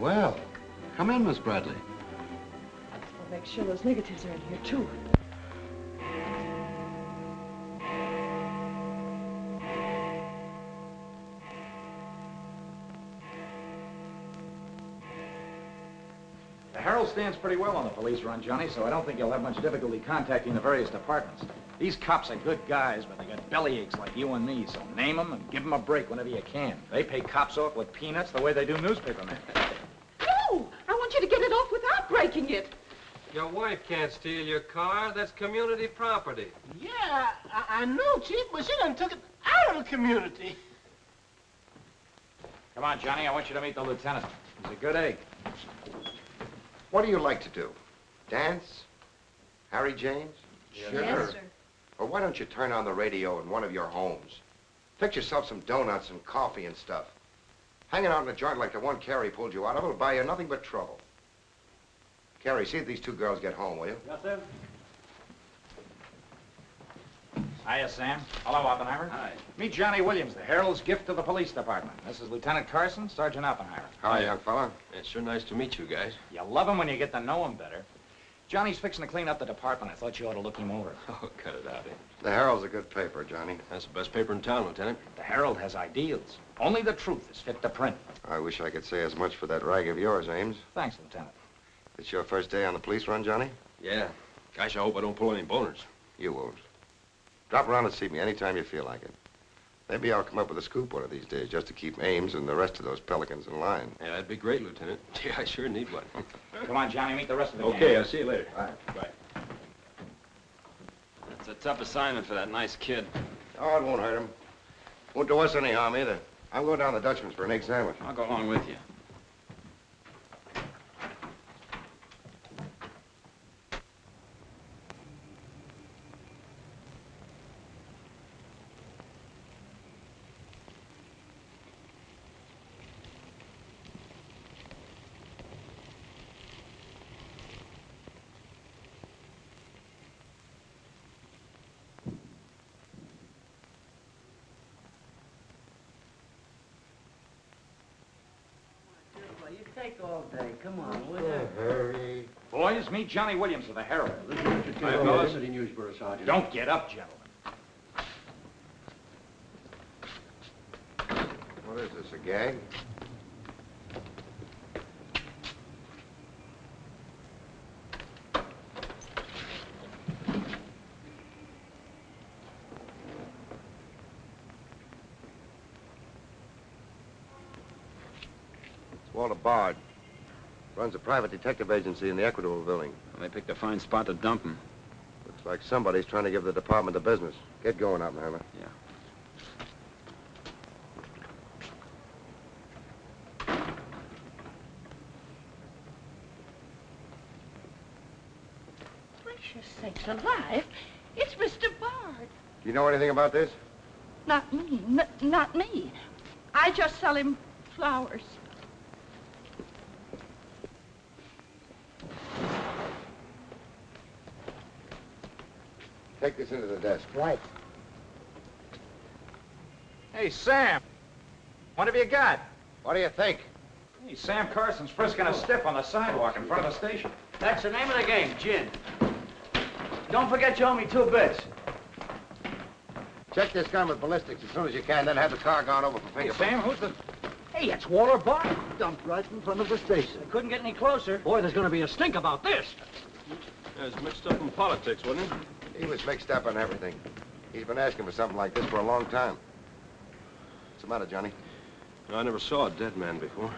Well, come in, Miss Bradley. I'll make sure those negatives are in here, too. The Herald stands pretty well on the police run, Johnny, so I don't think you'll have much difficulty contacting the various departments. These cops are good guys, but they got bellyaches like you and me, so name them and give them a break whenever you can. They pay cops off with peanuts the way they do newspapermen. No! I want you to get it off without breaking it. Your wife can't steal your car. That's community property. Yeah, I know, Chief, but she done took it out of the community. Come on, Johnny, I want you to meet the lieutenant. He's a good egg. What do you like to do? Dance? Harry James? Yes, Sure. sir. Or why don't you turn on the radio in one of your homes? Fix yourself some donuts and coffee and stuff. Hanging out in a joint like the one Carrie pulled you out of will buy you nothing but trouble. Carrie, see if these two girls get home, will you? Yes, sir. Hiya, Sam. Hello, Oppenheimer. Hi. Meet Johnny Williams, the Herald's gift to the police department. This is Lieutenant Carson, Sergeant Oppenheimer. Hi, young fella. It's sure nice to meet you guys. You love him when you get to know him better. Johnny's fixing to clean up the department. I thought you ought to look him over. Oh, cut it out, eh? The Herald's a good paper, Johnny. That's the best paper in town, Lieutenant. The Herald has ideals. Only the truth is fit to print. I wish I could say as much for that rag of yours, Ames. Thanks, Lieutenant. It's your first day on the police run, Johnny? Yeah. Gosh, I hope I don't pull any boners. You won't. Drop around and see me anytime you feel like it. Maybe I'll come up with a scoop one of these days just to keep Ames and the rest of those pelicans in line. Yeah, that'd be great, Lieutenant. Yeah, I sure need one. Come on, Johnny, meet the rest of the gang. Okay, I'll see you later. All right. Bye. That's a tough assignment for that nice kid. Oh, it won't hurt him. Won't do us any harm either. I'm going down to the Dutchman's for an egg sandwich. I'll go along with you. You take all day. Come on, will you? Hurry. Boys, meet Johnny Williams of the Herald. Hi, fellas. City Newsboro, Sergeant. Don't get up, gentlemen. What is this, a gag? Walter Bard. Runs a private detective agency in the Equitable building. Well, they picked a fine spot to dump him. Looks like somebody's trying to give the department the business. Get going, Oppenheimer. Yeah. Gracious sakes alive. It's Mr. Bard. Do you know anything about this? Not me. Not me. I just sell him flowers. Take this into the desk. Right. Hey, Sam. What have you got? What do you think? Hey, Sam Carson's frisking a stiff on the sidewalk in front of the station. That's the name of the game, gin. Don't forget you owe me 2 bits. Check this gun with ballistics as soon as you can, then have the car gone over for Hey, fingerprints. Sam, who's the... Hey, it's Walter Bard. Dumped right in front of the station. Couldn't get any closer. Boy, there's going to be a stink about this. Yeah, he's mixed up in politics, wasn't he? He was mixed up on everything. He's been asking for something like this for a long time. What's the matter, Johnny? I never saw a dead man before.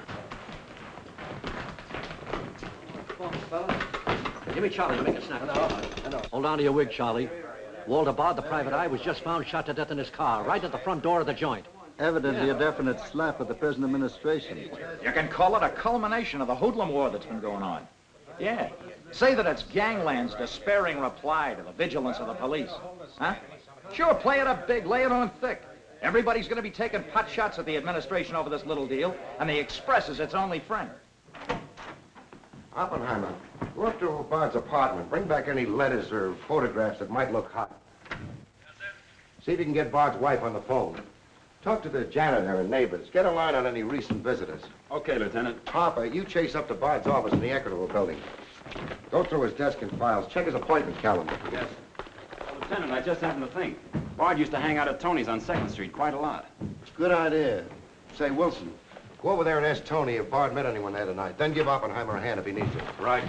Give me Charlie to make a snap. Hold on to your wig, Charlie. Walter Bard, the private eye, was just found shot to death in his car, right at the front door of the joint. Evidently a definite slap at the present administration. You can call it a culmination of the hoodlum war that's been going on. Yeah. Say that it's gangland's despairing reply to the vigilance of the police. Huh? Sure, play it up big, lay it on thick. Everybody's going to be taking pot shots at the administration over this little deal, and the Express is its only friend. Oppenheimer, go up to Bard's apartment. Bring back any letters or photographs that might look hot. Yes, sir. See if you can get Bard's wife on the phone. Talk to the janitor and neighbors. Get a line on any recent visitors. Okay, Lieutenant. Harper, you chase up to Bard's office in the Equitable building. Go through his desk and files. Check his appointment calendar. Yes. Lieutenant, I just happened to think. Bard used to hang out at Tony's on 2nd Street quite a lot. Good idea. Say, Wilson, go over there and ask Tony if Bard met anyone there tonight. Then give Oppenheimer a hand if he needs it. Right.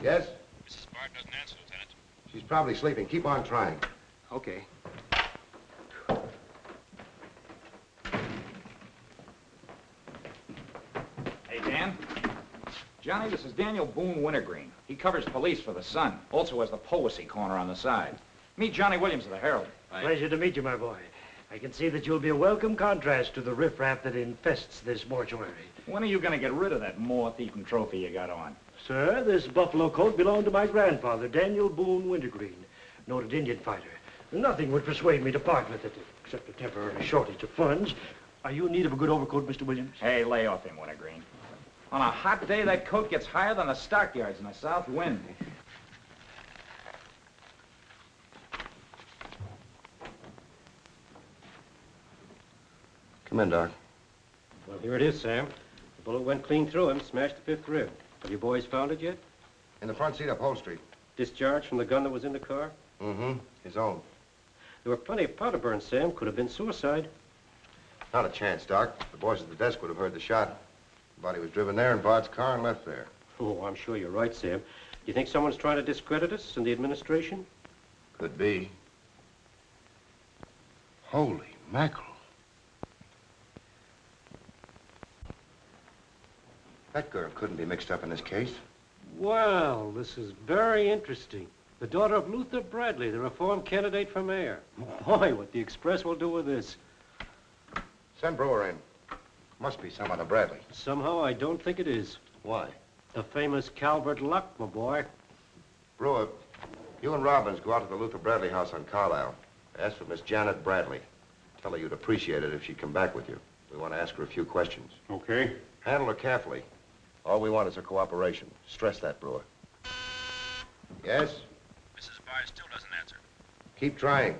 Yes? Mrs. Bard doesn't answer, Lieutenant. She's probably sleeping. Keep on trying. Okay. Hey, Dan. Johnny, this is Daniel Boone Wintergreen. He covers police for the Sun. Also has the Poesy Corner on the side. Meet Johnny Williams of the Herald. Pleasure to meet you, my boy. I can see that you'll be a welcome contrast to the riffraff that infests this mortuary. When are you going to get rid of that moth-eaten trophy you got on? Sir, this buffalo coat belonged to my grandfather, Daniel Boone Wintergreen, noted Indian fighter. Nothing would persuade me to part with it, except a temporary shortage of funds. Are you in need of a good overcoat, Mr. Williams? Hey, lay off him, Wintergreen. On a hot day, that coat gets higher than the stockyards in a south wind. Come in, Doc. Well, here it is, Sam. The bullet went clean through him, smashed the 5th rib. Have you boys found it yet? In the front seat upholstery. Discharged from the gun that was in the car? Mm-hmm. His own. There were plenty of powder burns, Sam. Could have been suicide. Not a chance, Doc. The boys at the desk would have heard the shot. The body was driven there in Bard's car and left there. Oh, I'm sure you're right, Sam. Do you think someone's trying to discredit us in the administration? Could be. Holy mackerel. That girl couldn't be mixed up in this case. Well, this is very interesting. The daughter of Luther Bradley, the reform candidate for mayor. Boy, what the Express will do with this. Send Brewer in. Must be some other Bradley. Somehow, I don't think it is. Why? The famous Calvert Luck, my boy. Brewer, you and Robbins go out to the Luther Bradley house on Carlisle. Ask for Miss Janet Bradley. Tell her you'd appreciate it if she'd come back with you. We want to ask her a few questions. Okay. Handle her carefully. All we want is her cooperation. Stress that, Brewer. Yes? Mrs. Bard still doesn't answer. Keep trying.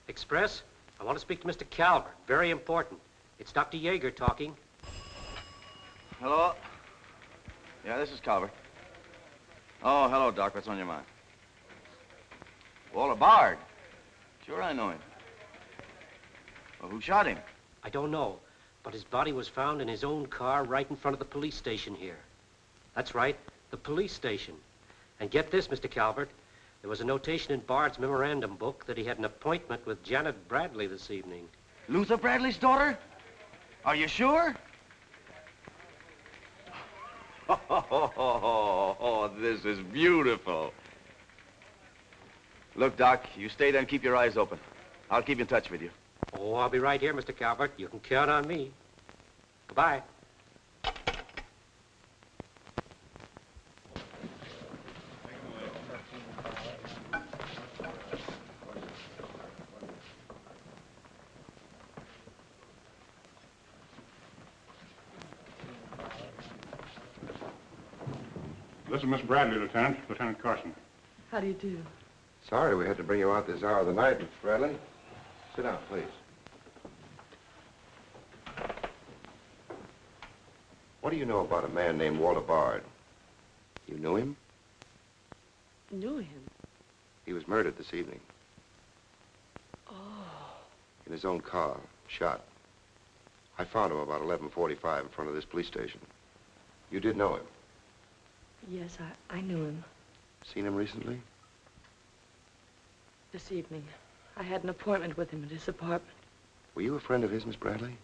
Express, I want to speak to Mr. Calvert. Very important. It's Dr. Yeager talking. Hello? Yeah, this is Calvert. Oh, hello, Doc. What's on your mind? Walter Bard. Sure, I know him. Well, who shot him? I don't know, but his body was found in his own car right in front of the police station here. That's right, the police station. And get this, Mr. Calvert, there was a notation in Bard's memorandum book that he had an appointment with Janet Bradley this evening. Luther Bradley's daughter? Are you sure? Oh, this is beautiful. Look, Doc, you stay there and keep your eyes open. I'll keep in touch with you. Oh, I'll be right here, Mr. Calvert. You can count on me. Goodbye. This is Miss Bradley, Lieutenant. Lieutenant Carson. How do you do? Sorry we had to bring you out this hour of the night, Miss Bradley. Sit down, please. What do you know about a man named Walter Bard? You knew him? Knew him? He was murdered this evening. Oh. In his own car, shot. I found him about 11:45 in front of this police station. You did know him? Yes, I knew him. Seen him recently? This evening. I had an appointment with him at his apartment. Were you a friend of his, Miss Bradley?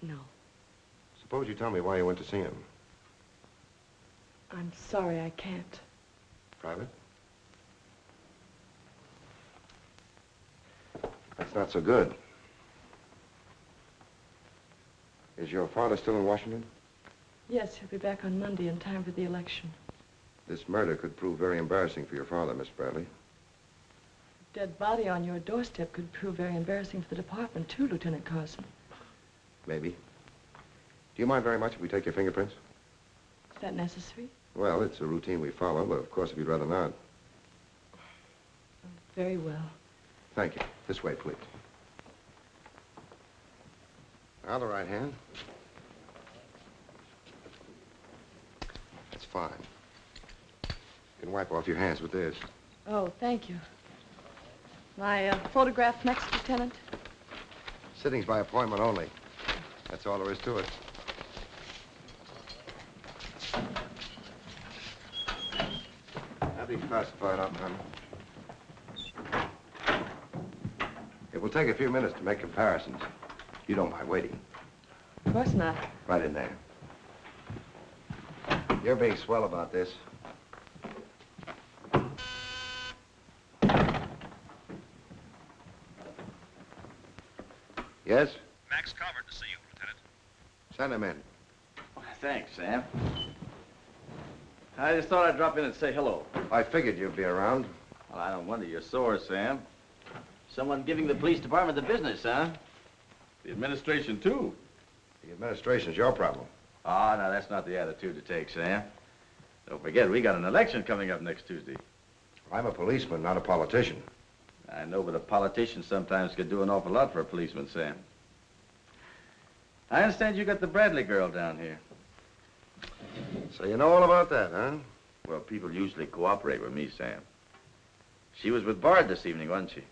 No. Suppose you tell me why you went to see him. I'm sorry I can't. Private? That's not so good. Is your father still in Washington? Yes, he'll be back on Monday in time for the election. This murder could prove very embarrassing for your father, Miss Bradley. Dead body on your doorstep could prove very embarrassing for the department, too, Lieutenant Carson. Maybe. Do you mind very much if we take your fingerprints? Is that necessary? Well, it's a routine we follow, but of course, if you'd rather not. Very well. Thank you. This way, please. Now the right hand. That's fine. You can wipe off your hands with this. Oh, thank you. My photograph next, Lieutenant? Sittings by appointment only. That's all there is to it. That'll be classified up, honey. It will take a few minutes to make comparisons. You don't mind waiting. Of course not. Right in there. You're being swell about this. Yes? Max Calvert to see you, Lieutenant. Send him in. Thanks, Sam. I just thought I'd drop in and say hello. I figured you'd be around. Well, I don't wonder you're sore, Sam. Someone giving the police department the business, huh? The administration, too. The administration's your problem. Oh, no, that's not the attitude to take, Sam. Don't forget, we got an election coming up next Tuesday. I'm a policeman, not a politician. I know, but a politician sometimes could do an awful lot for a policeman, Sam. I understand you got the Bradley girl down here. So you know all about that, huh? Well, people usually cooperate with me, Sam. She was with Bard this evening, wasn't she?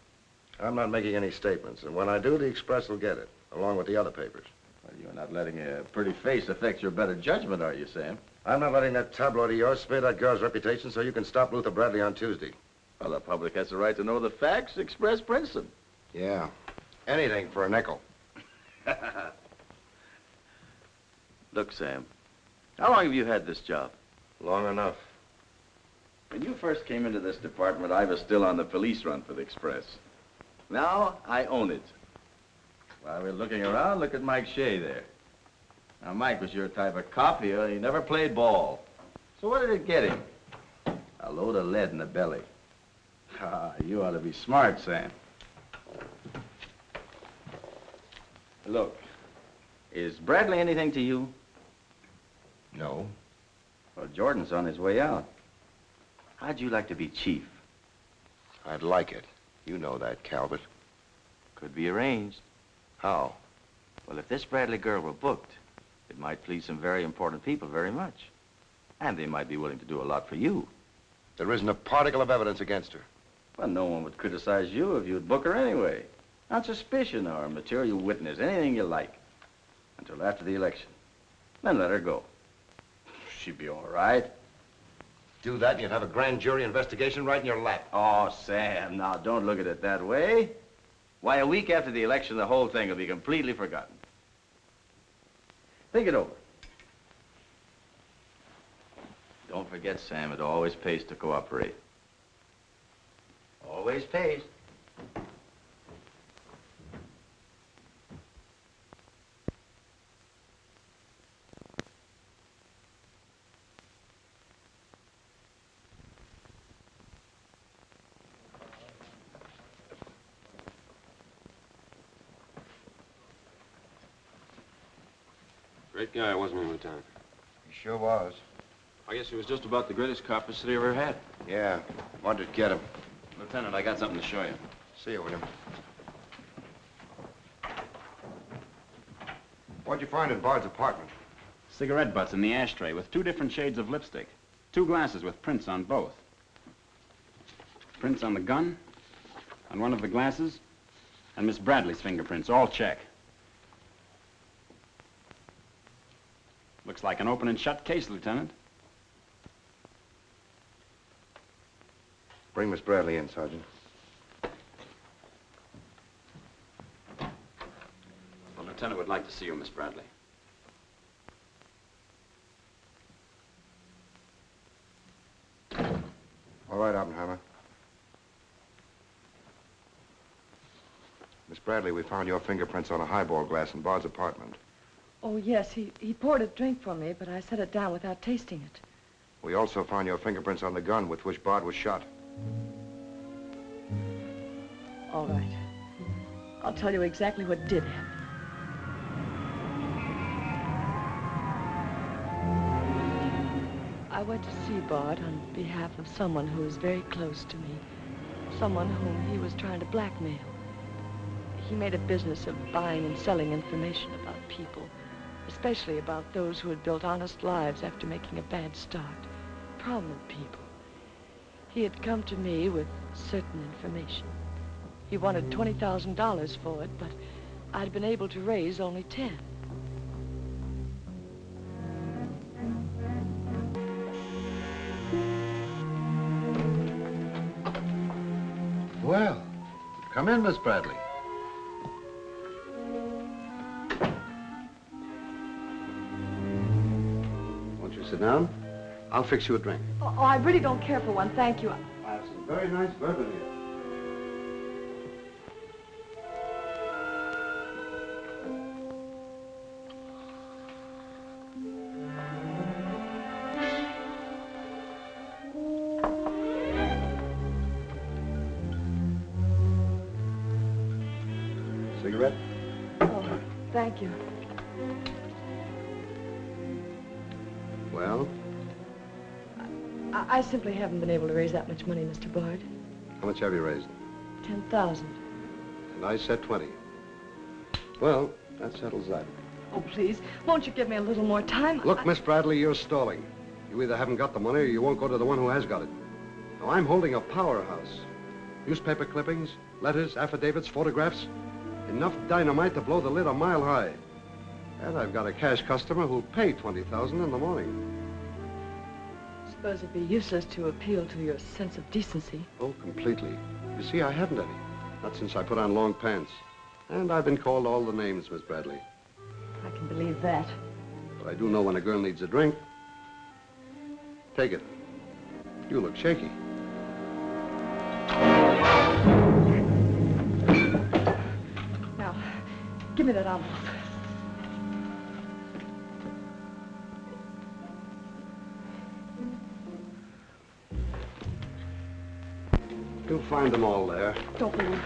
I'm not making any statements, and when I do, the Express will get it, along with the other papers. Well, you're not letting a pretty face affect your better judgment, are you, Sam? I'm not letting that tabloid of yours smear that girl's reputation so you can stop Luther Bradley on Tuesday. Well, the public has the right to know the facts. Express prints them. Yeah. Anything for a nickel. Look, Sam, how long have you had this job? Long enough. When you first came into this department, I was still on the police run for the Express. Now, I own it. While we're looking around, look at Mike Shea there. Now, Mike was your type of cop here. He never played ball. So what did it get him? A load of lead in the belly. Ah, you ought to be smart, Sam. Look, is Bradley anything to you? No. Well, Jordan's on his way out. How'd you like to be chief? I'd like it. You know that, Calvert. Could be arranged. How? Well, if this Bradley girl were booked, it might please some very important people very much. And they might be willing to do a lot for you. There isn't a particle of evidence against her. Well, no one would criticize you if you'd book her anyway. On suspicion or material witness, anything you like. Until after the election. Then let her go. She'd be all right. Do that and you'd have a grand jury investigation right in your lap. Oh, Sam, now don't look at it that way. Why, a week after the election, the whole thing will be completely forgotten. Think it over. Don't forget, Sam, it always pays to cooperate. Always pays. Great guy, wasn't he, Lieutenant? He sure was. I guess he was just about the greatest cop the city ever had. Yeah. Wanted to get him. Lieutenant, I got something to show you. See you, William. What'd you find in Bard's apartment? Cigarette butts in the ashtray with 2 different shades of lipstick. 2 glasses with prints on both. Prints on the gun, on one of the glasses, and Miss Bradley's fingerprints, all check. Looks like an open and shut case, Lieutenant. Bring Miss Bradley in, Sergeant. The Lieutenant would like to see you, Miss Bradley. All right, Oppenheimer. Miss Bradley, we found your fingerprints on a highball glass in Bard's apartment. Oh, yes, he poured a drink for me, but I set it down without tasting it. We also found your fingerprints on the gun with which Bard was shot. All right. I'll tell you exactly what did happen. I went to see Bard on behalf of someone who is very close to me. someone whom he was trying to blackmail. He made a business of buying and selling information about people, especially about those who had built honest lives after making a bad start. Prominent people. He had come to me with certain information. He wanted $20,000 for it, but I'd been able to raise only 10. Well, come in, Miss Bradley. Won't you sit down? I'll fix you a drink. Oh, I really don't care for one, thank you. I have some very nice bourbon here. Cigarette? Oh, thank you. Well, I simply haven't been able to raise that much money, Mr. Bard. how much have you raised? 10,000. And I said 20. Well, that settles that. Oh, please, won't you give me a little more time? Look, Miss Bradley, you're stalling. You either haven't got the money or you won't go to the one who has got it. Now, I'm holding a powerhouse. Newspaper clippings, letters, affidavits, photographs. Enough dynamite to blow the lid a mile high. And I've got a cash customer who'll pay $20,000 in the morning. I suppose it'd be useless to appeal to your sense of decency. Oh, completely. You see, I haven't any. Not since I put on long pants. And I've been called all the names, Miss Bradley. I can believe that. But I do know when a girl needs a drink. Take it. You look shaky. Now, give me that envelope. You'll find them all there. Don't be rude.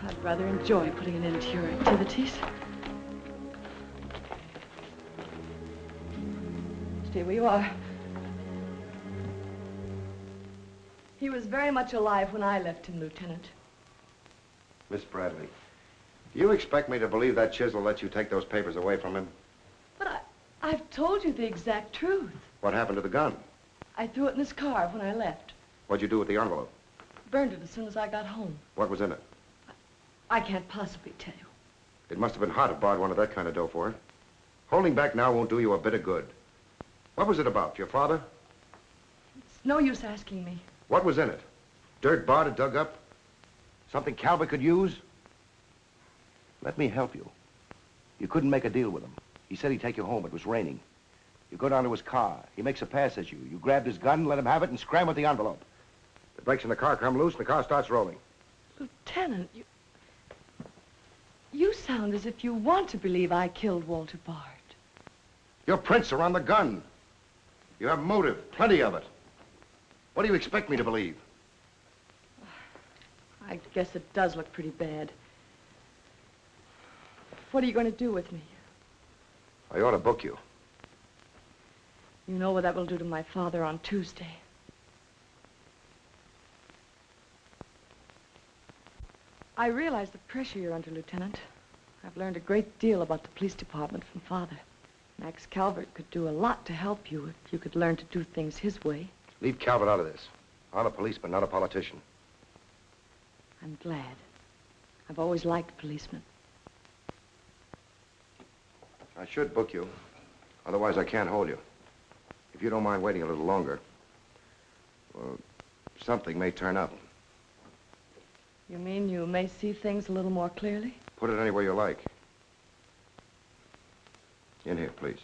I'd rather enjoy putting an end to your activities. Stay where you are. He was very much alive when I left him, Lieutenant. Miss Bradley, you expect me to believe that chisel let you take those papers away from him? But I've told you the exact truth. What happened to the gun? I threw it in his car when I left. What'd you do with the envelope? Burned it as soon as I got home. What was in it? I can't possibly tell you. It must have been hard to Bard wanted that kind of dough for it. Holding back now won't do you a bit of good. What was it about? Your father? It's no use asking me. What was in it? Dirt Bard had dug up? Something Calvert could use? Let me help you. You couldn't make a deal with him. He said he'd take you home. It was raining. You go down to his car. He makes a pass at you. You grabbed his gun, let him have it, and scram with the envelope. The brakes in the car come loose, and the car starts rolling. Lieutenant, you sound as if you want to believe I killed Walter Bard. Your prints are on the gun. You have motive, plenty of it. What do you expect me to believe? I guess it does look pretty bad. What are you going to do with me? I ought to book you. You know what that will do to my father on Tuesday. I realize the pressure you're under, Lieutenant. I've learned a great deal about the police department from Father. Max Calvert could do a lot to help you if you could learn to do things his way. Leave Calvert out of this. I'm a policeman, not a politician. I'm glad. I've always liked policemen. I should book you. Otherwise, I can't hold you. If you don't mind waiting a little longer, well, something may turn up. You mean you may see things a little more clearly? Put it anywhere you like. In here, please.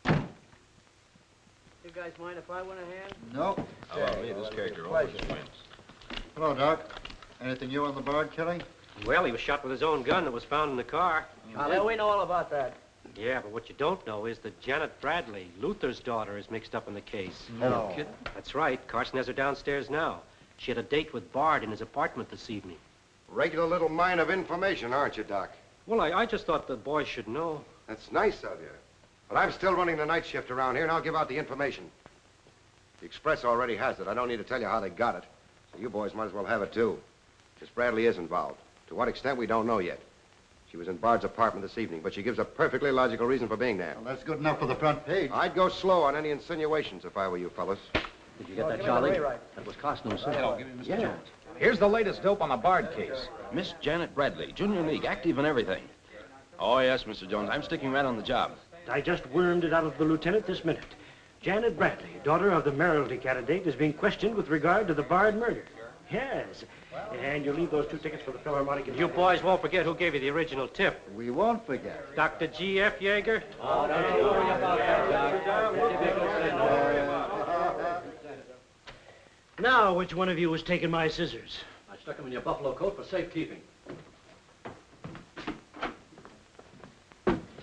You guys mind if I went ahead? No. Oh, hey, this character always wins. Hello, Doc. Anything new on the Bard killing? Well, he was shot with his own gun that was found in the car. Yeah, we know all about that. Yeah, but what you don't know is that Janet Bradley, Luther's daughter, is mixed up in the case. No. Kidding? That's right. Carson has her downstairs now. She had a date with Bard in his apartment this evening. Regular little mine of information, aren't you, Doc? Well, I just thought the boys should know. That's nice of you. But I'm still running the night shift around here, and I'll give out the information. The Express already has it. I don't need to tell you how they got it. So you boys might as well have it, too. Miss Bradley is involved. To what extent, we don't know yet. She was in Bard's apartment this evening, but she gives a perfectly logical reason for being there. Well, that's good enough for the front page. I'd go slow on any insinuations if I were you fellas. Did you get that, Charlie? That was Costume, sir. Hello, give me Mr. Jones. Here's the latest dope on the Bard case. Miss Janet Bradley, Junior League, active and everything. Oh, yes, Mr. Jones. I'm sticking right on the job. I just wormed it out of the lieutenant this minute. Janet Bradley, daughter of the mayoralty candidate, is being questioned with regard to the Bard murder. Yes. And you'll leave those 2 tickets for the Philharmonic. You boys won't forget who gave you the original tip. We won't forget. Dr. G.F. Yeager? Oh, don't you worry about that, Doc. Now, which one of you was taking my scissors? I stuck them in your buffalo coat for safekeeping.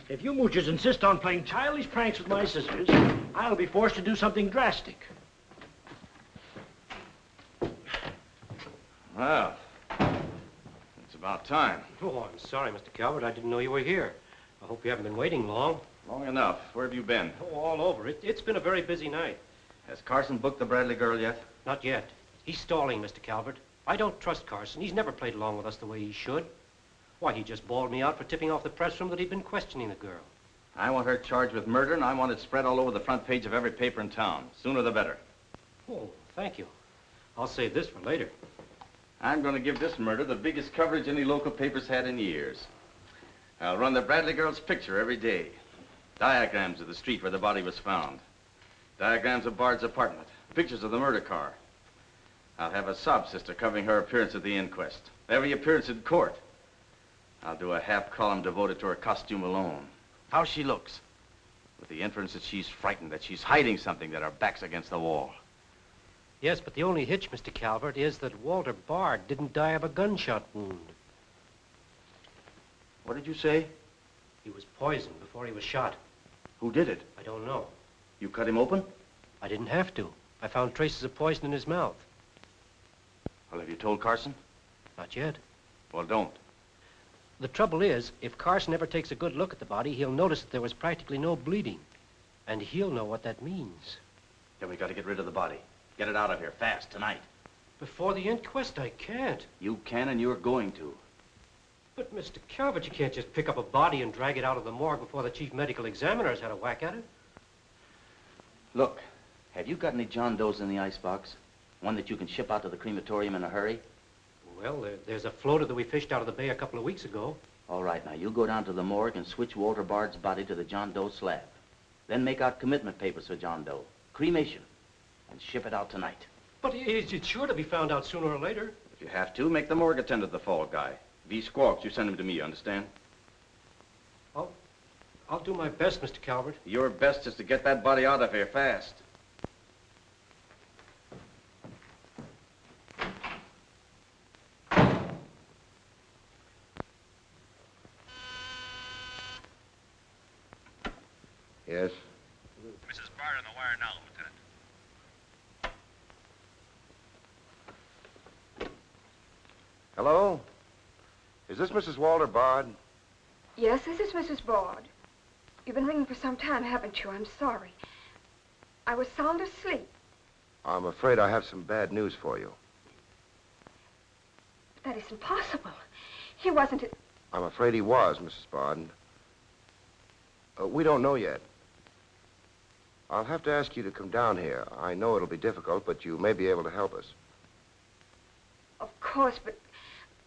If you moochers insist on playing childish pranks with my scissors, I'll be forced to do something drastic. Well, it's about time. Oh, I'm sorry, Mr. Calvert. I didn't know you were here. I hope you haven't been waiting long. Long enough. Where have you been? Oh, all over. It's been a very busy night. Has Carson booked the Bradley girl yet? Not yet. He's stalling, Mr. Calvert. I don't trust Carson. He's never played along with us the way he should. Why, he just bawled me out for tipping off the press room that he'd been questioning the girl. I want her charged with murder, and I want it spread all over the front page of every paper in town. Sooner the better. Oh, thank you. I'll save this for later. I'm going to give this murder the biggest coverage any local paper's had in years. I'll run the Bradley girl's picture every day. Diagrams of the street where the body was found. Diagrams of Bard's apartment. Pictures of the murder car. I'll have a sob sister covering her appearance at the inquest. Every appearance in court. I'll do a half column devoted to her costume alone. How she looks. With the inference that she's frightened, that she's hiding something, that her back's against the wall. Yes, but the only hitch, Mr. Calvert, is that Walter Bard didn't die of a gunshot wound. What did you say? He was poisoned before he was shot. Who did it? I don't know. You cut him open? I didn't have to. I found traces of poison in his mouth. Well, have you told Carson? Not yet. Well, don't. The trouble is, if Carson ever takes a good look at the body, he'll notice that there was practically no bleeding. And he'll know what that means. Then we got to get rid of the body. Get it out of here fast, tonight. Before the inquest, I can't. You can, and you're going to. But, Mr. Calvert, you can't just pick up a body and drag it out of the morgue before the chief medical examiner's had a whack at it. Look, have you got any John Does in the icebox? One that you can ship out to the crematorium in a hurry? Well, there's a floater that we fished out of the bay a couple of weeks ago. All right, now, you go down to the morgue and switch Walter Bard's body to the John Doe slab. Then make out commitment papers for John Doe. Cremation. And ship it out tonight. But it's sure to be found out sooner or later. If you have to, make the morgue attend to the fall guy. If he squawks, you send him to me, you understand? I'll do my best, Mr. Calvert. Your best is to get that body out of here fast. Yes? Mrs. Bard on the wire now, Lieutenant. Hello? Is this Mrs. Walter Bard? Yes, this is Mrs. Bard. You've been ringing for some time, haven't you? I'm sorry. I was sound asleep. I'm afraid I have some bad news for you. But that isn't possible. He wasn't... I'm afraid he was, Mrs. Bard. We don't know yet. I'll have to ask you to come down here. I know it'll be difficult, but you may be able to help us. Of course,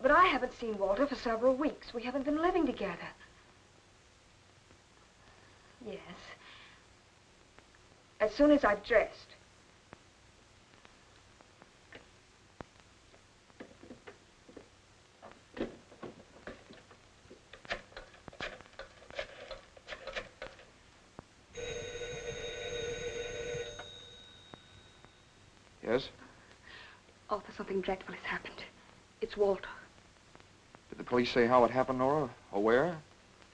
but I haven't seen Walter for several weeks. We haven't been living together. Yes. As soon as I've dressed. Yes? Arthur, something dreadful has happened. It's Walter. Did the police say how it happened, Nora? Or where?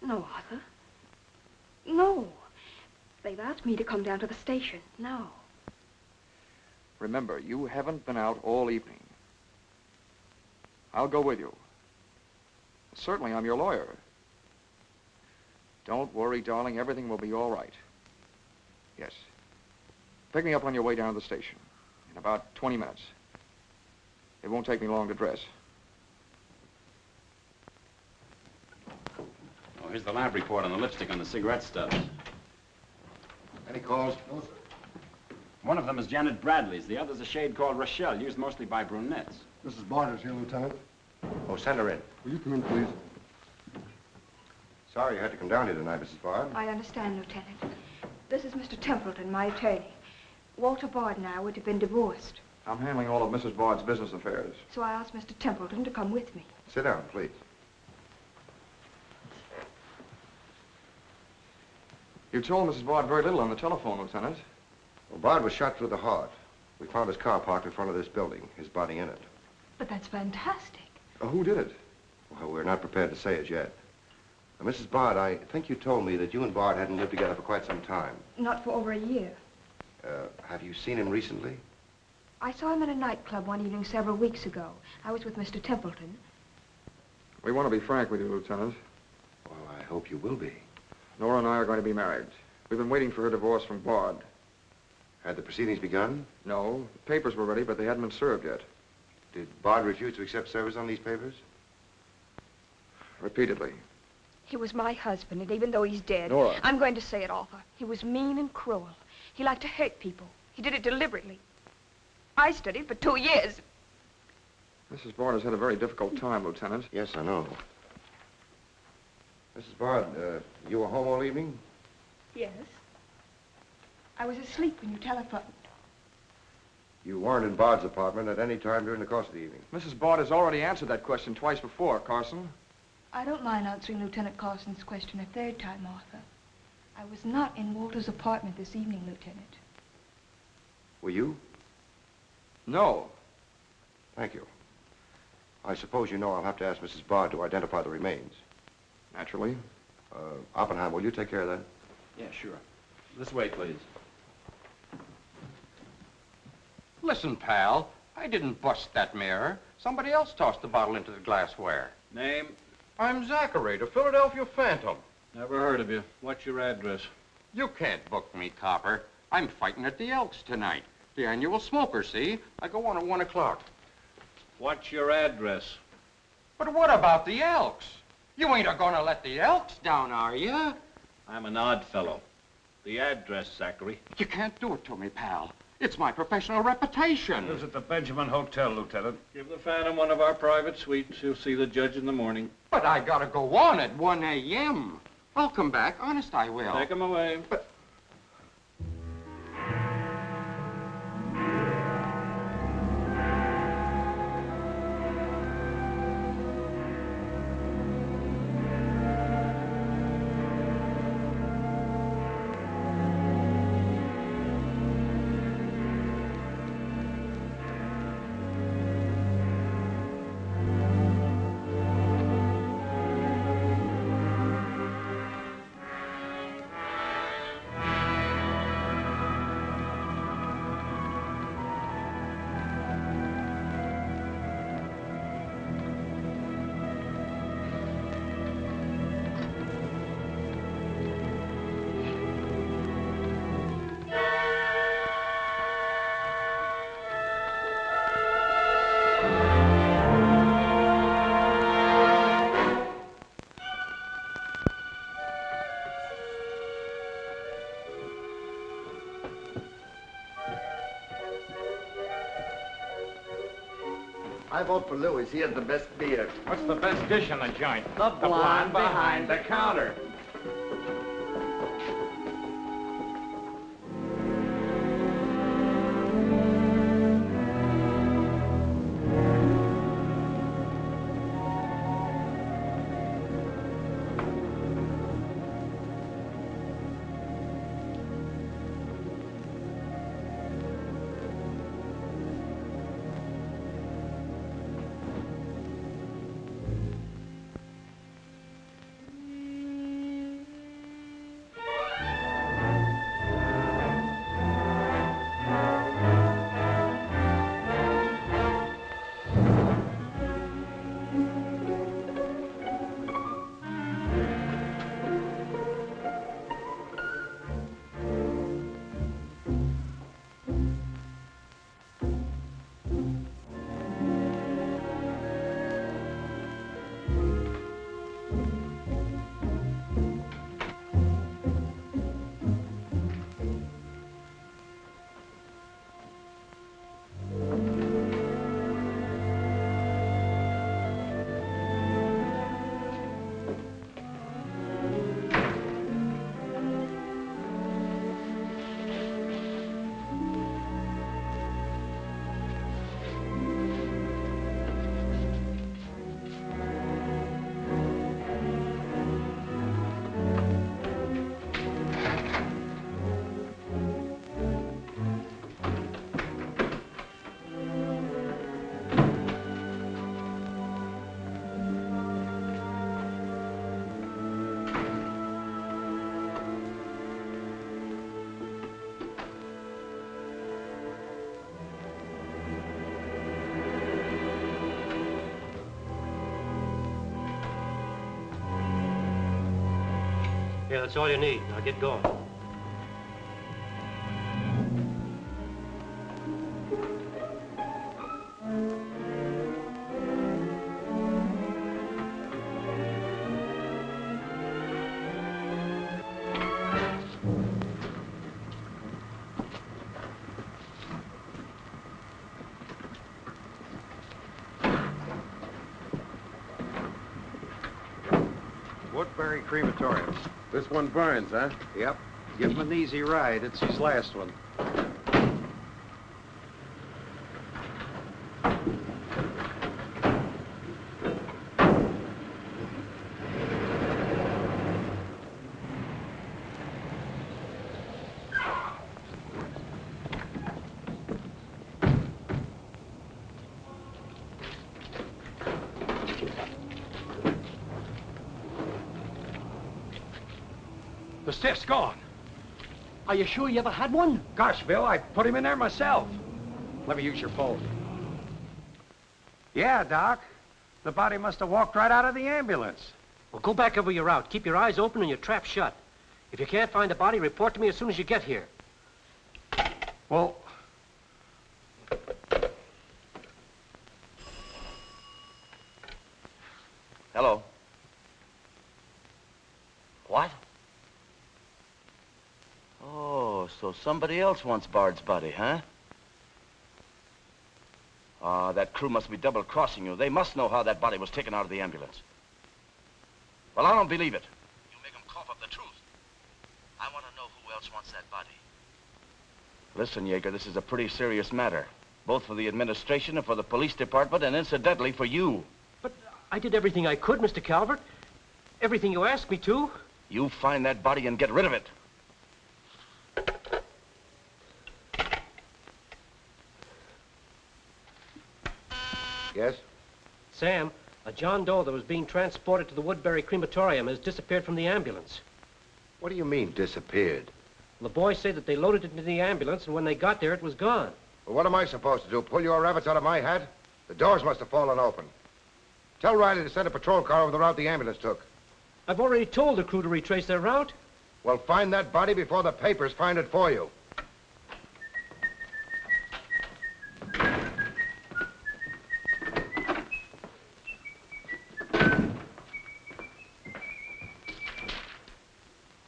No, Arthur. No. They've asked me to come down to the station now. Remember, you haven't been out all evening. I'll go with you. Certainly, I'm your lawyer. Don't worry, darling. Everything will be all right. Yes. Pick me up on your way down to the station in about 20 minutes. It won't take me long to dress. Oh, here's the lab report on the lipstick on the cigarette stubs. Any calls? No, sir. One of them is Janet Bradley's. The other's a shade called Rochelle, used mostly by brunettes. Mrs. Bard is here, Lieutenant. Oh, send her in. Will you come in, please? Sorry you had to come down here tonight, Mrs. Bard. I understand, Lieutenant. This is Mr. Templeton, my attorney. Walter Bard and I would have been divorced, I'm handling all of Mrs. Bard's business affairs. so I asked Mr. Templeton to come with me. Sit down, please. You told Mrs. Bard very little on the telephone, Lieutenant. Well, Bard was shot through the heart. We found his car parked in front of this building, his body in it. But that's fantastic. Who did it? Well, we're not prepared to say it yet. Now, Mrs. Bard, I think you told me that you and Bard hadn't lived together for quite some time. Not for over a year. Have you seen him recently? I saw him at a nightclub one evening several weeks ago. I was with Mr. Templeton. We want to be frank with you, Lieutenant. Well, I hope you will be. Nora and I are going to be married. We've been waiting for her divorce from Bard. Had the proceedings begun? No, the papers were ready, but they hadn't been served yet. Did Bard refuse to accept service on these papers? Repeatedly. He was my husband, and even though he's dead, Nora. I'm going to say it, Arthur. He was mean and cruel. He liked to hurt people. He did it deliberately. I studied for 2 years. Mrs. Bard has had a very difficult time, Lieutenant. Yes, I know. Mrs. Bard, you were home all evening? Yes. I was asleep when you telephoned. You weren't in Bard's apartment at any time during the course of the evening? Mrs. Bard has already answered that question twice before, Carson. I don't mind answering Lieutenant Carson's question a third time, Arthur. I was not in Walter's apartment this evening, Lieutenant. Were you? No. Thank you. I suppose you know I'll have to ask Mrs. Bard to identify the remains. Naturally. Oppenheim, will you take care of that? Yeah, sure. This way, please. Listen, pal, I didn't bust that mirror. Somebody else tossed the bottle into the glassware. Name? I'm Zachary, the Philadelphia Phantom. Never heard of you. What's your address? You can't book me, copper. I'm fighting at the Elks tonight. The annual smoker, see? I go on at 1 o'clock. What's your address? But what about the Elks? You ain't a-gonna let the Elks down, are you? I'm an odd fellow. The address, Zachary. You can't do it to me, pal. It's my professional reputation. Lives at the Benjamin Hotel, Lieutenant. Give the Phantom one of our private suites. He'll see the judge in the morning. But I gotta go on at 1 a.m. I'll come back. Honest, I will. Take him away. But... I vote for Louis. He has the best beer. What's the best dish in the joint? The blonde behind the counter. Yeah, that's all you need. Now get going. Woodbury Crematorium. This one burns, huh? Yep. Give him an easy ride. It's his last one. The stiff's gone. Are you sure you ever had one? Gosh, Bill, I put him in there myself. Let me use your phone. Yeah, Doc. The body must have walked right out of the ambulance. Well, go back over your route. Keep your eyes open and your trap shut. If you can't find the body, report to me as soon as you get here. Well... Hello. What? Oh, so somebody else wants Bard's body, huh? Ah, that crew must be double-crossing you. They must know how that body was taken out of the ambulance. Well, I don't believe it. You make them cough up the truth. I want to know who else wants that body. Listen, Yeager, this is a pretty serious matter. Both for the administration and for the police department, and incidentally for you. But I did everything I could, Mr. Calvert. Everything you asked me to. You find that body and get rid of it. Yes? Sam, a John Doe that was being transported to the Woodbury Crematorium has disappeared from the ambulance. What do you mean, disappeared? The boys say that they loaded it into the ambulance, and when they got there, it was gone. Well, what am I supposed to do? Pull your rabbits out of my hat? The doors must have fallen open. Tell Riley to send a patrol car over the route the ambulance took. I've already told the crew to retrace their route. Well, find that body before the papers find it for you.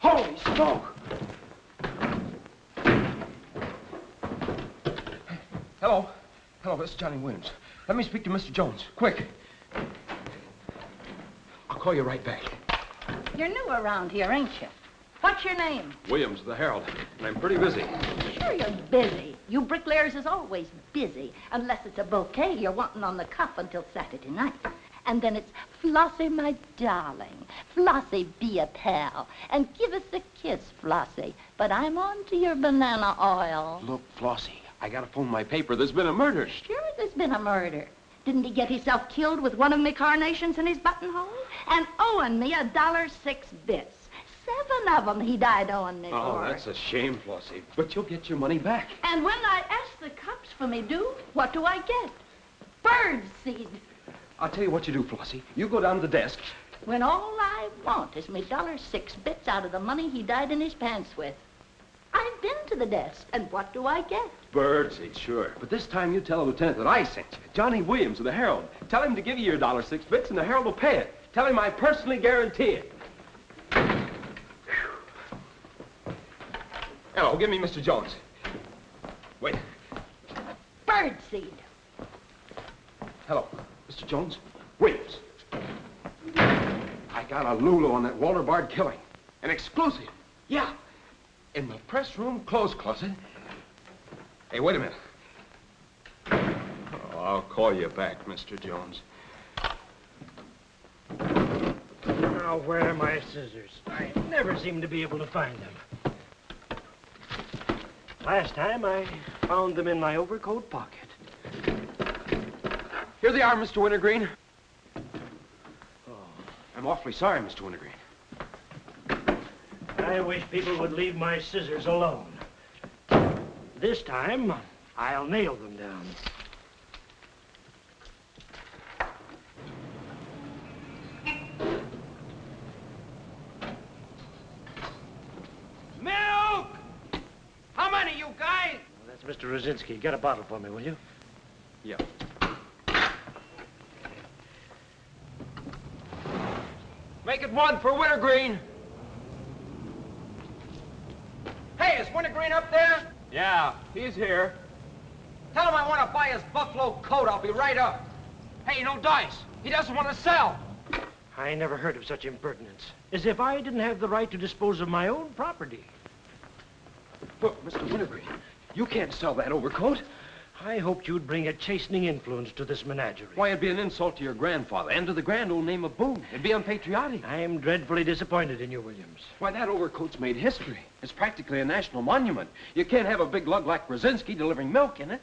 Holy smoke! Hello. Hello, this is Johnny Williams. Let me speak to Mr. Jones, quick. I'll call you right back. You're new around here, ain't you? What's your name? Williams of the Herald, and I'm pretty busy. Sure you're busy. You bricklayers is always busy, unless it's a bouquet you're wanting on the cuff until Saturday night. And then it's, Flossie, my darling, Flossie, be a pal, and give us a kiss, Flossie. But I'm on to your banana oil. Look, Flossie, I gotta phone my paper. There's been a murder. Sure there's been a murder. Didn't he get himself killed with one of me carnations in his buttonhole? And owing me $1.06 bits. 7 of them he died owing me Oh, for. that's a shame, Flossie. But you'll get your money back. And when I ask the cops for me due, what do I get? Bird seed. I'll tell you what you do, Flossie. You go down to the desk. When all I want is me $1.06 bits out of the money he died in his pants with. I've been to the desk, and what do I get? Birdseed, sure. But this time you tell the lieutenant that I sent you. Johnny Williams of the Herald. Tell him to give you your $1.06 bits, and the Herald will pay it. Tell him I personally guarantee it. Hello, give me Mr. Jones. Wait. Birdseed. Hello, Mr. Jones. Williams. I got a Lulu on that Walter Bard killing. An exclusive. Yeah. In the press room clothes closet. Hey, wait a minute. Oh, I'll call you back, Mr. Jones. Now, where are my scissors? I never seem to be able to find them. Last time, I found them in my overcoat pocket. Here they are, Mr. Wintergreen. Oh, I'm awfully sorry, Mr. Wintergreen. I wish people would leave my scissors alone. This time, I'll nail them down. Mr. Rosinski, get a bottle for me, will you? Yeah. Make it one for Wintergreen. Hey, is Wintergreen up there? Yeah, he's here. Tell him I want to buy his buffalo coat. I'll be right up. Hey, no dice. He doesn't want to sell. I never heard of such impertinence. As if I didn't have the right to dispose of my own property. Look, Mr. Wintergreen, you can't sell that overcoat. I hoped you'd bring a chastening influence to this menagerie. Why, it'd be an insult to your grandfather and to the grand old name of Boone. It'd be unpatriotic. I'm dreadfully disappointed in you, Williams. Why, that overcoat's made history. It's practically a national monument. You can't have a big lug like Brzezinski delivering milk in it.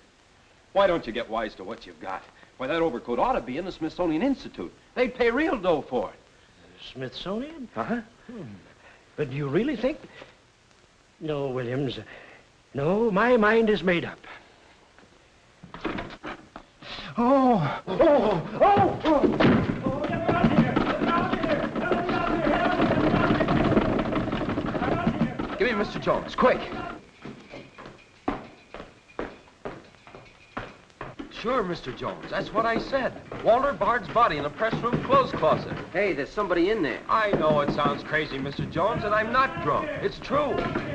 Why don't you get wise to what you've got? Why, that overcoat ought to be in the Smithsonian Institute. They'd pay real dough for it. Smithsonian? Uh-huh. But do you really think... No, Williams. No, my mind is made up. Oh! Oh! Oh! Oh! Give me Mr. Jones, quick. Sure, Mr. Jones. That's what I said. Walter Bard's body in a press room clothes closet. Hey, there's somebody in there. I know it sounds crazy, Mr. Jones, and I'm not drunk. It's true.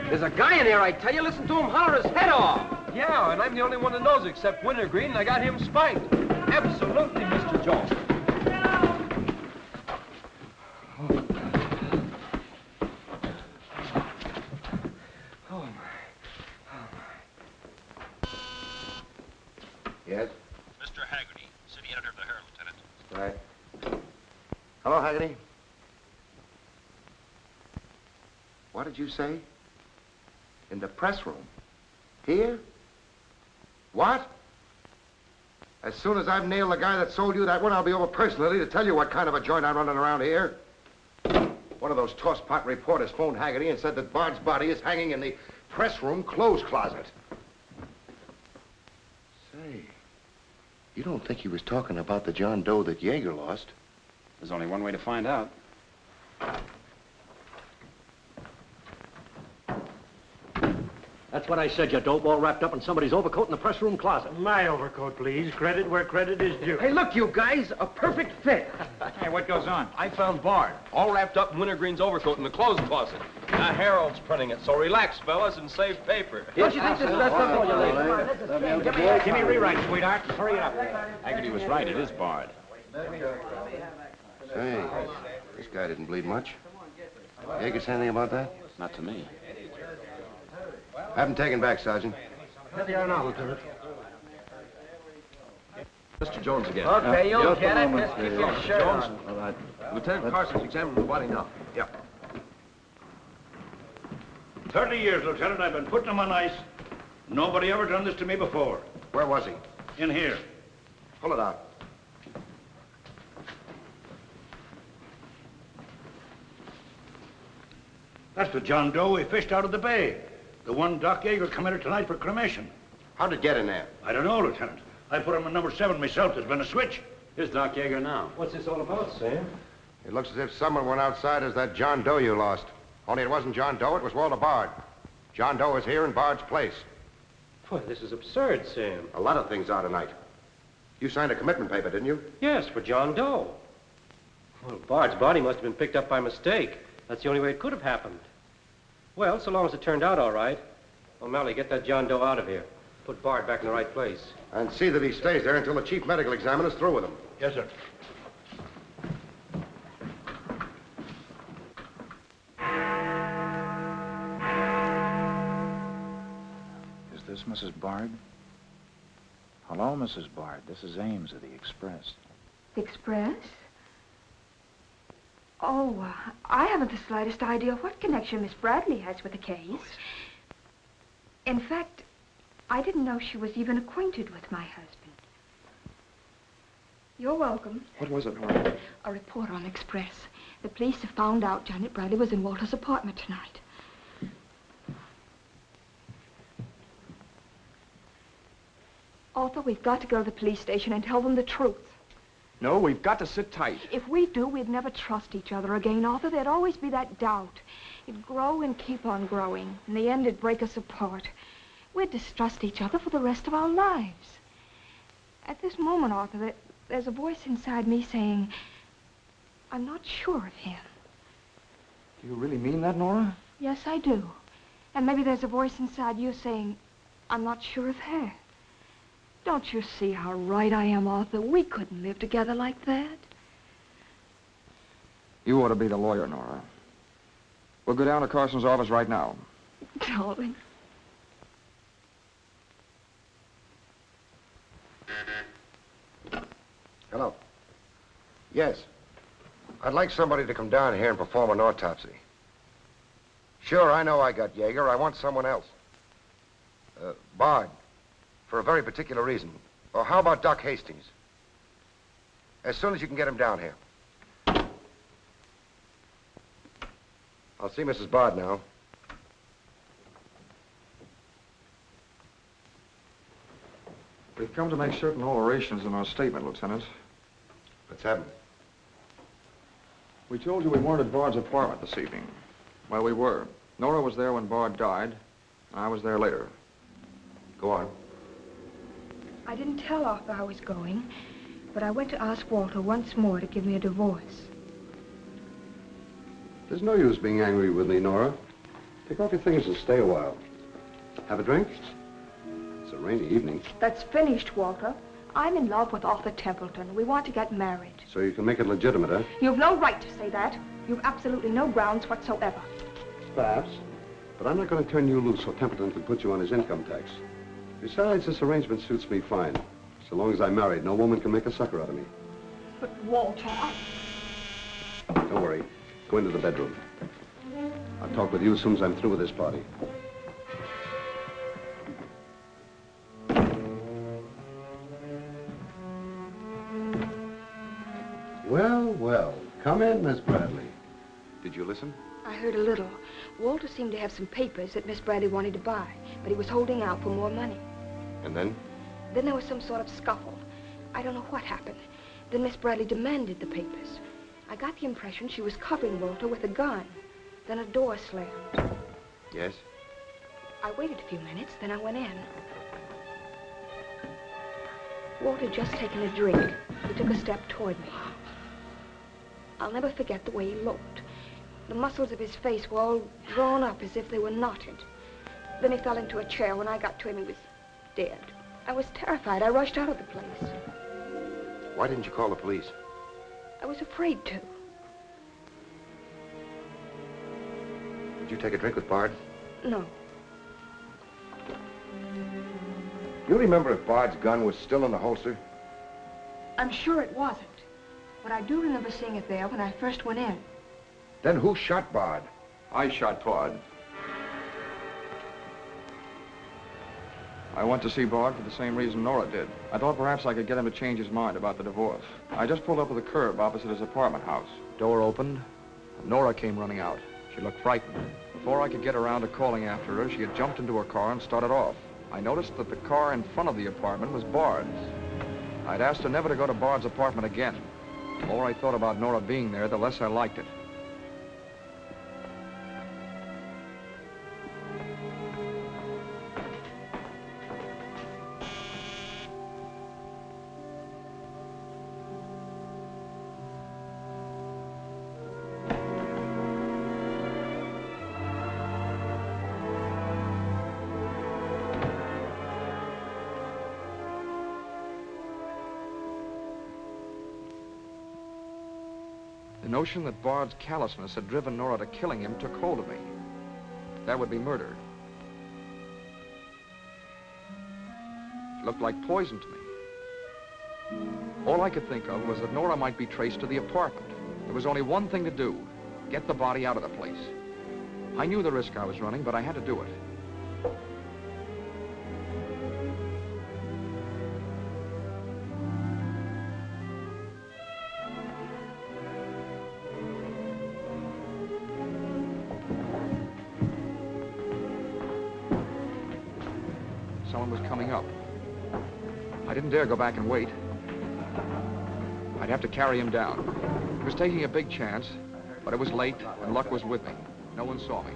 There's a guy in there, I tell you. Listen to him holler his head off. Yeah, and I'm the only one that knows except Wintergreen, and I got him spiked. Absolutely, Mr. Jones. Yes? Mr. Haggerty, city editor of the Herald, Lieutenant. Right. Hello, Haggerty. What did you say? In the press room? Here? What? As soon as I've nailed the guy that sold you that one, I'll be over personally to tell you what kind of a joint I'm running around here. One of those tosspot reporters phoned Haggerty and said that Bard's body is hanging in the press room clothes closet. Say, you don't think he was talking about the John Doe that Yeager lost? There's only one way to find out. That's what I said, you dope, all wrapped up in somebody's overcoat in the press room closet. My overcoat, please. Credit where credit is due. Hey, look, you guys, a perfect fit. Hey, what goes on? I found Bard, all wrapped up in Wintergreen's overcoat in the clothes closet. The Herald's printing it, so relax, fellas, and save paper. Don't you think this is best up for you, Give me a rewrite, sweetheart. Hurry it up. Haggerty was right. It is Bard. Say, this guy didn't bleed much. Yeager say anything about that? Not to me. Have him taken back, Sergeant. Here they are now, Lieutenant. Mr. Jones again. Okay, you'll get it. Just keep your shirt Jones. on. All right. Lieutenant Carson's examining the body now. Yep. 30 years, Lieutenant. I've been putting him on ice. Nobody ever done this to me before. Where was he? In here. Pull it out. That's the John Doe we fished out of the bay. The one Doc Yeager committed tonight for cremation. How'd it get in there? I don't know, Lieutenant. I put him in number 7 myself. There's been a switch. Here's Doc Yeager now. What's this all about, Sam? It looks as if someone went outside as that John Doe you lost. Only it wasn't John Doe, it was Walter Bard. John Doe is here in Bard's place. Boy, this is absurd, Sam. A lot of things are tonight. You signed a commitment paper, didn't you? Yes, for John Doe. Well, Bard's body must have been picked up by mistake. That's the only way it could have happened. Well, so long as it turned out all right. O'Malley, get that John Doe out of here. Put Bard back in the right place. And see that he stays there until the chief medical examiner's through with him. Yes, sir. Is this Mrs. Bard? Hello, Mrs. Bard. This is Ames of the Express. The Express? Oh, I haven't the slightest idea of what connection Miss Bradley has with the case. In fact, I didn't know she was even acquainted with my husband. You're welcome. What was it, Nora? A report on the Express. The police have found out Janet Bradley was in Walter's apartment tonight. Arthur, we've got to go to the police station and tell them the truth. No, we've got to sit tight. If we do, we'd never trust each other again, Arthur. There'd always be that doubt. It'd grow and keep on growing. In the end, it'd break us apart. We'd distrust each other for the rest of our lives. At this moment, Arthur, there's a voice inside me saying, I'm not sure of him. Do you really mean that, Nora? Yes, I do. And maybe there's a voice inside you saying, I'm not sure of her. Don't you see how right I am, Arthur? We couldn't live together like that. You ought to be the lawyer, Nora. We'll go down to Carson's office right now. Darling. Hello. Yes. I'd like somebody to come down here and perform an autopsy. Sure, I know I got Yeager. I want someone else. Bard. For a very particular reason. Or how about Doc Hastings? As soon as you can get him down here. I'll see Mrs. Bard now. We've come to make certain alterations in our statement, Lieutenant. Let's have him. We told you we weren't at Bard's apartment this evening. Well, we were. Nora was there when Bard died, and I was there later. Go on. I didn't tell Arthur I was going, but I went to ask Walter once more to give me a divorce. There's no use being angry with me, Nora. Take off your things and stay a while. Have a drink? It's a rainy evening. That's finished, Walter. I'm in love with Arthur Templeton. We want to get married. So you can make it legitimate, huh? You've no right to say that. You've absolutely no grounds whatsoever. Perhaps. But I'm not going to turn you loose so Templeton can put you on his income tax. Besides, this arrangement suits me fine. So long as I'm married, no woman can make a sucker out of me. But, Walter, Don't worry. Go into the bedroom. I'll talk with you as soon as I'm through with this party. Well, well. Come in, Miss Bradley. Did you listen? I heard a little. Walter seemed to have some papers that Miss Bradley wanted to buy, but he was holding out for more money. And then? Then there was some sort of scuffle. I don't know what happened. Then Miss Bradley demanded the papers. I got the impression she was covering Walter with a gun. Then a door slammed. Yes? I waited a few minutes, then I went in. Walter had just taken a drink. He took a step toward me. I'll never forget the way he looked. The muscles of his face were all drawn up as if they were knotted. Then he fell into a chair. When I got to him, he was dead. I was terrified. I rushed out of the place. Why didn't you call the police? I was afraid to. Did you take a drink with Bard? No. You remember if Bard's gun was still in the holster? I'm sure it wasn't. But I do remember seeing it there when I first went in. Then who shot Bard? I shot Bard. I went to see Bard for the same reason Nora did. I thought perhaps I could get him to change his mind about the divorce. I just pulled up to the curb opposite his apartment house. Door opened, and Nora came running out. She looked frightened. Before I could get around to calling after her, she had jumped into her car and started off. I noticed that the car in front of the apartment was Bard's. I'd asked her never to go to Bard's apartment again. The more I thought about Nora being there, the less I liked it. The notion that Bard's callousness had driven Nora to killing him took hold of me. That would be murder. It looked like poison to me. All I could think of was that Nora might be traced to the apartment. There was only one thing to do: get the body out of the place. I knew the risk I was running, but I had to do it. Someone was coming up. I didn't dare go back and wait. I'd have to carry him down. He was taking a big chance, but it was late and luck was with me. No one saw me.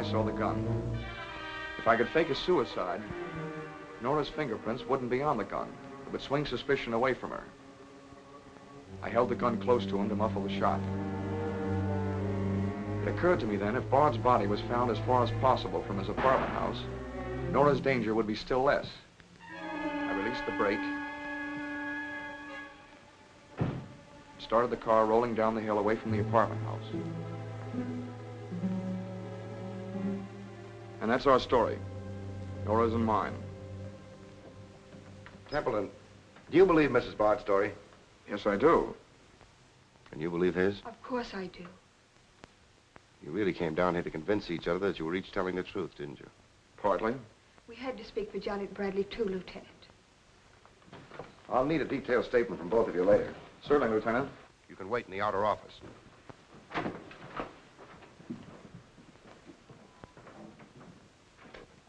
I saw the gun. If I could fake a suicide, Nora's fingerprints wouldn't be on the gun. It would swing suspicion away from her. I held the gun close to him to muffle the shot. It occurred to me then, if Bard's body was found as far as possible from his apartment house, Nora's danger would be still less. I released the brake, started the car rolling down the hill away from the apartment house. And that's our story. Nora's and mine. Templeton, do you believe Mrs. Bard's story? Yes, I do. And you believe his? Of course I do. You really came down here to convince each other that you were each telling the truth, didn't you? Partly. We had to speak for Janet Bradley, too, Lieutenant. I'll need a detailed statement from both of you later. Certainly, Lieutenant. You can wait in the outer office.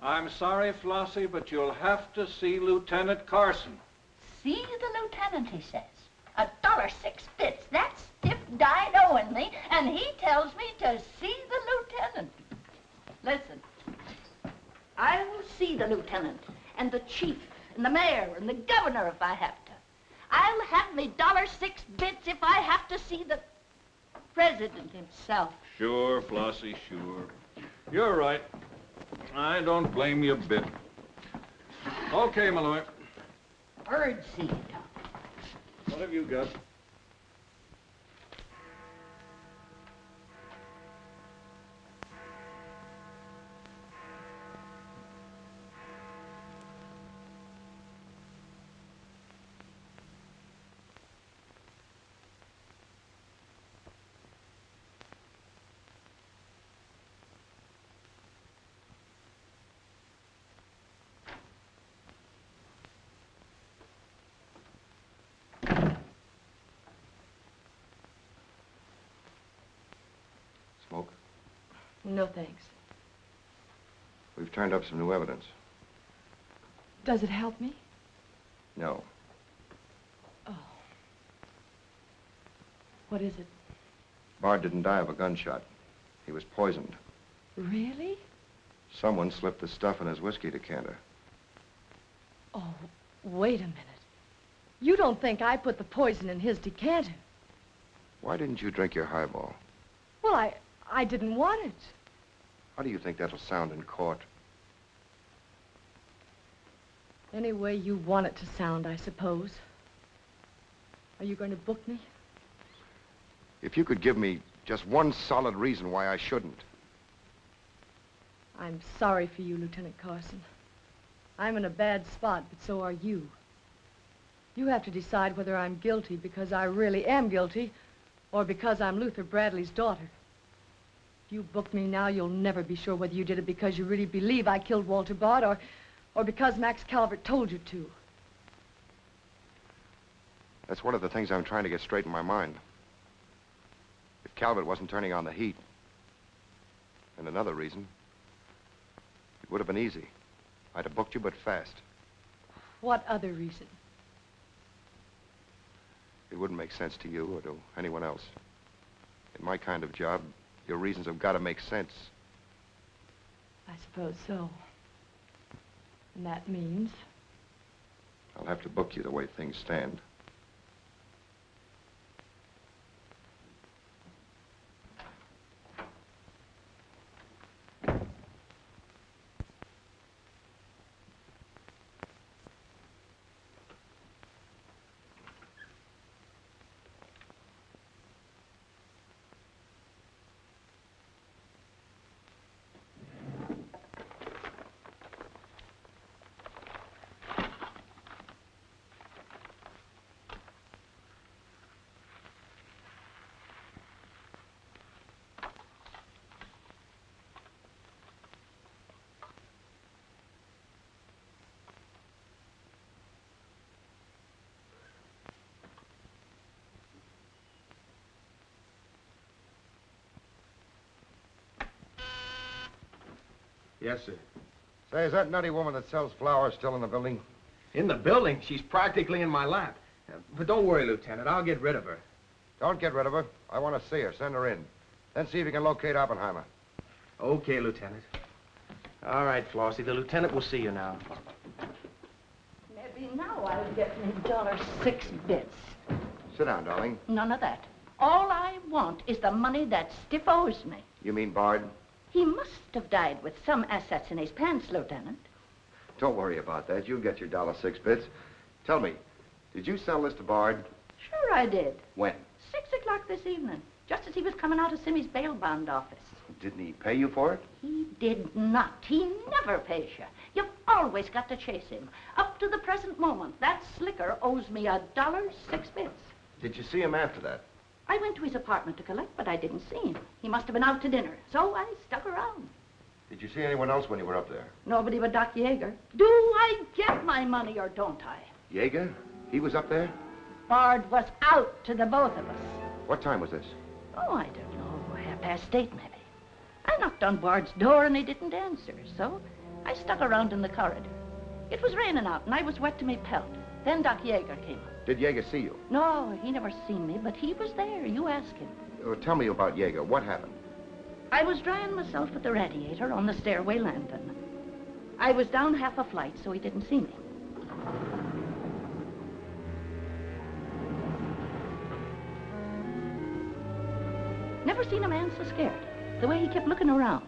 I'm sorry, Flossie, but you'll have to see Lieutenant Carson. See the lieutenant, he says. $1.06. That stiff died owing me, and he tells me to see the lieutenant. Listen, I'll see the lieutenant, and the chief, and the mayor, and the governor if I have to. I'll have me $1.06 if I have to see the president himself. Sure, Flossie, sure. You're right. I don't blame you a bit. Okay, Malloy. Birdseed. What have you got? Smoke? No, thanks. We've turned up some new evidence. Does it help me? No. Oh. What is it? Bard didn't die of a gunshot. He was poisoned. Really? Someone slipped the stuff in his whiskey decanter. Oh, wait a minute. You don't think I put the poison in his decanter? Why didn't you drink your highball? Well, I didn't want it. How do you think that'll sound in court? Any way you want it to sound, I suppose. Are you going to book me? If you could give me just one solid reason why I shouldn't. I'm sorry for you, Lieutenant Carson. I'm in a bad spot, but so are you. You have to decide whether I'm guilty because I really am guilty or because I'm Luther Bradley's daughter. If you book me now, you'll never be sure whether you did it because you really believe I killed Walter Bard or because Max Calvert told you to. That's one of the things I'm trying to get straight in my mind. If Calvert wasn't turning on the heat, and another reason, it would have been easy. I'd have booked you, but fast. What other reason? It wouldn't make sense to you or to anyone else. In my kind of job, your reasons have got to make sense. I suppose so. And that means? I'll have to book you the way things stand. Yes, sir. Say, is that nutty woman that sells flowers still in the building? In the building? She's practically in my lap. But don't worry, Lieutenant. I'll get rid of her. Don't get rid of her. I want to see her. Send her in. Then see if you can locate Oppenheimer. Okay, Lieutenant. All right, Flossie, the lieutenant will see you now. Maybe now I'll get me $6. Sit down, darling. None of that. All I want is the money that Stiff owes me. You mean Bard? He must have died with some assets in his pants, Lieutenant. Don't worry about that. You'll get your $6. Tell me, did you sell this to Bard? Sure I did. When? 6 o'clock this evening, just as he was coming out of Simmy's bail bond office. Didn't he pay you for it? He did not. He never pays you. You've always got to chase him. Up to the present moment, that slicker owes me $6. Did you see him after that? I went to his apartment to collect, but I didn't see him. He must have been out to dinner, so I stuck around. Did you see anyone else when you were up there? Nobody but Doc Yeager. Do I get my money or don't I? Yeager? He was up there? Bard was out to the both of us. What time was this? Oh, I don't know, 8:30 maybe. I knocked on Bard's door and he didn't answer, so I stuck around in the corridor. It was raining out and I was wet to my pelt. Then Doc Yeager came up. Did Yeager see you? No, he never seen me, but he was there. You ask him. Tell me about Yeager. What happened? I was drying myself at the radiator on the stairway landing. I was down half a flight, so he didn't see me. Never seen a man so scared. The way he kept looking around.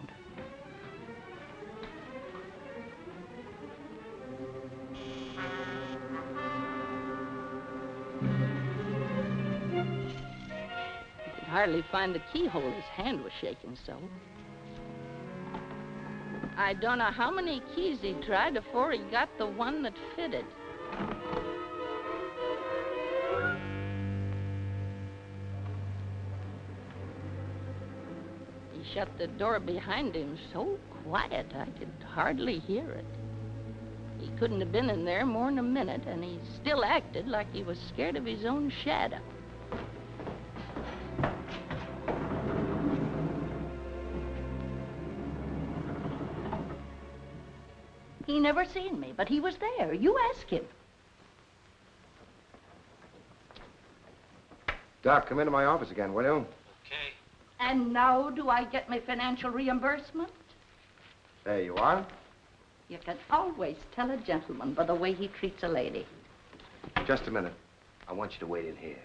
He could hardly find the keyhole. His hand was shaking so. I don't know how many keys he tried before he got the one that fitted. He shut the door behind him so quiet I could hardly hear it. He couldn't have been in there more than a minute, and he still acted like he was scared of his own shadow. He never seen me, but he was there. You ask him. Doc, come into my office again, will you? And now do I get my financial reimbursement? There you are. You can always tell a gentleman by the way he treats a lady. Just a minute. I want you to wait in here.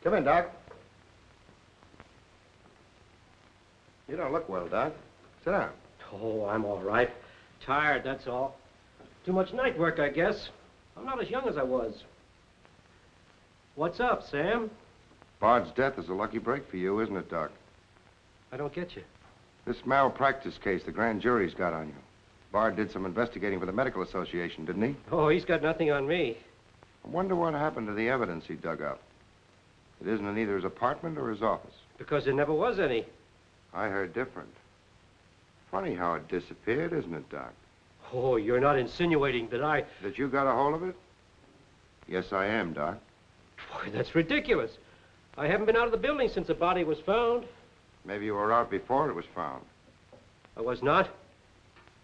Come in, Doc. You don't look well, Doc. Sit down. Oh, I'm all right. Tired, that's all. Too much night work, I guess. I'm not as young as I was. What's up, Sam? Bard's death is a lucky break for you, isn't it, Doc? I don't get you. This malpractice case the grand jury's got on you. Bard did some investigating for the Medical Association, didn't he? Oh, he's got nothing on me. I wonder what happened to the evidence he dug up. It isn't in either his apartment or his office. Because there never was any. I heard different. Funny how it disappeared, isn't it, Doc? Oh, you're not insinuating that That you got a hold of it? Yes, I am, Doc. Boy, that's ridiculous. I haven't been out of the building since the body was found. Maybe you were out before it was found. I was not?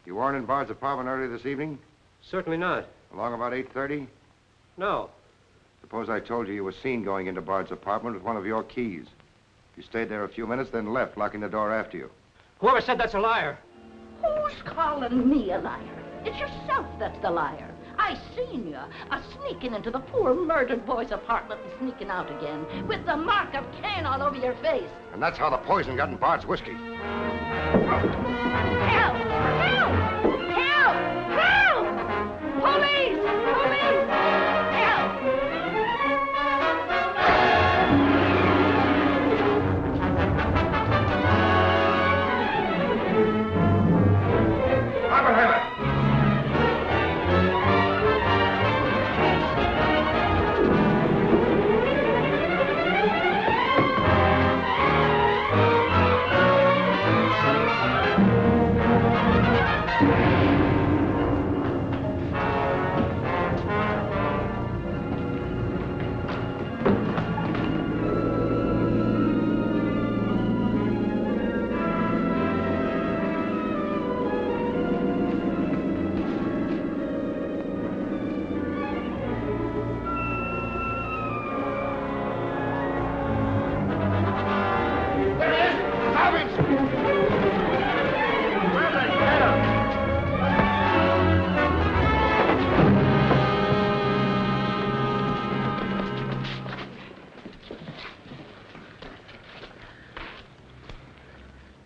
You weren't in Bard's apartment earlier this evening? Certainly not. Along about 8:30? No. Suppose I told you you were seen going into Bard's apartment with one of your keys. You stayed there a few minutes, then left, locking the door after you. Whoever said that's a liar? Who's calling me a liar? It's yourself that's the liar. I seen you sneaking into the poor murdered boy's apartment and sneaking out again with the mark of Cain all over your face. And that's how the poison got in Bard's whiskey. Help! Help! Help! Help! Police! Police! Help!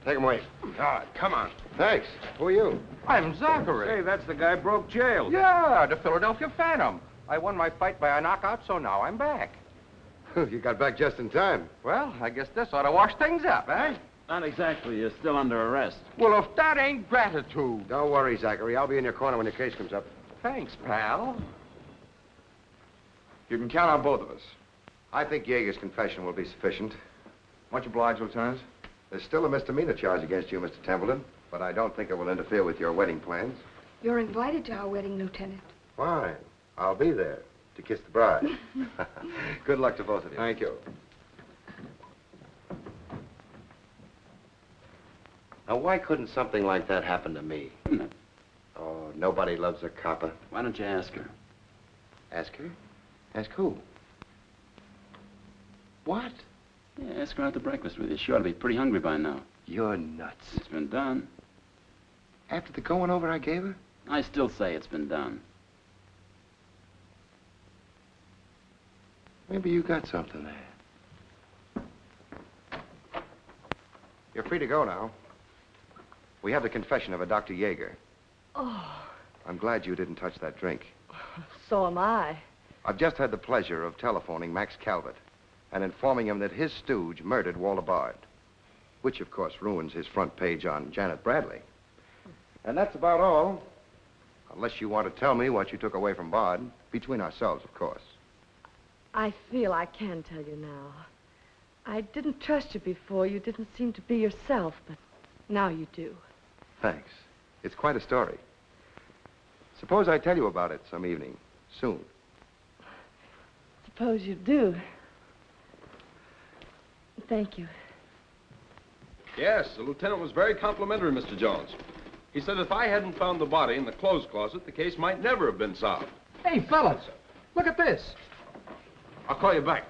Take him away. Come on. Thanks. Who are you? I'm Zachary. Hey, that's the guy broke jail. Yeah, the Philadelphia Phantom. I won my fight by a knockout, so now I'm back. You got back just in time. Well, I guess this ought to wash things up, eh? Not exactly. You're still under arrest. Well, if that ain't gratitude. Don't worry, Zachary. I'll be in your corner when your case comes up. Thanks, pal. You can count on both of us. I think Yeager's confession will be sufficient. Much obliged, Lieutenant. There's still a misdemeanor charge against you, Mr. Templeton, but I don't think it will interfere with your wedding plans. You're invited to our wedding, Lieutenant. Fine. I'll be there to kiss the bride. Good luck to both of you. Thank you. Now, why couldn't something like that happen to me? Oh, nobody loves a copper. Why don't you ask her? Ask her? Ask who? What? Yeah, ask her out to breakfast with you. She ought to be pretty hungry by now. You're nuts. It's been done. After the going over I gave her? I still say it's been done. Maybe you got something there. You're free to go now. We have the confession of a Dr. Yeager. Oh, I'm glad you didn't touch that drink. so am I. I've just had the pleasure of telephoning Max Calvert and informing him that his stooge murdered Walter Bard, which, of course, ruins his front page on Janet Bradley. And that's about all, unless you want to tell me what you took away from Bard, between ourselves, of course. I feel I can tell you now. I didn't trust you before. You didn't seem to be yourself, but now you do. Thanks. It's quite a story. Suppose I tell you about it some evening, soon. Suppose you do. Thank you. Yes, the lieutenant was very complimentary, Mr. Jones. He said if I hadn't found the body in the clothes closet, the case might never have been solved. Hey, fellas, look at this. I'll call you back.